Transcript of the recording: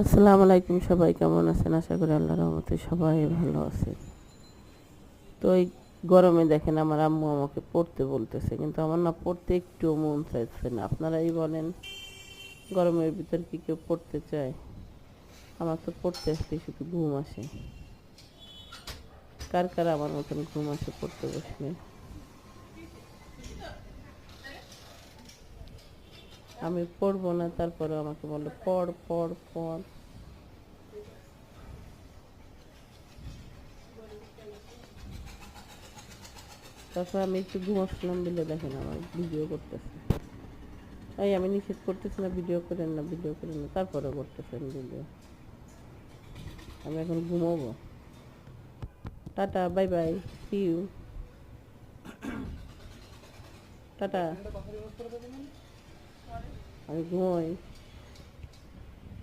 আসসালামু আলাইকুম, সবাই কেমন আছেন? আশা করি আল্লাহর রহমতে সবাই ভালো আছে। তো এই গরমে দেখেন আমার আম্মু আমাকে পড়তে বলতেছে, কিন্তু আমার না পড়তে একটুও মন চাইছে না। আপনারাই বলেন, গরমের ভিতর কি কেউ পড়তে চায়? আমার তো পড়তে আসলে শুধু ঘুম আসে। কার কার আমার মতন ঘুম আসে পড়তে বসলে? আমি পড়বো না, তারপরে আমাকে বলে পড় পড় পড়। তারপর আমি একটু ঘুমাচ্ছিলাম বলে দেখেন আমার ভিডিও করতেছে। তাই আমি নিষেধ করতেছি না, ভিডিও করেন না, ভিডিও করেন না, তারপরেও করতেছেন ভিডিও। আমি এখন ঘুমাবো। Tata, bye bye, see you, tata. আমি ঘুমোই।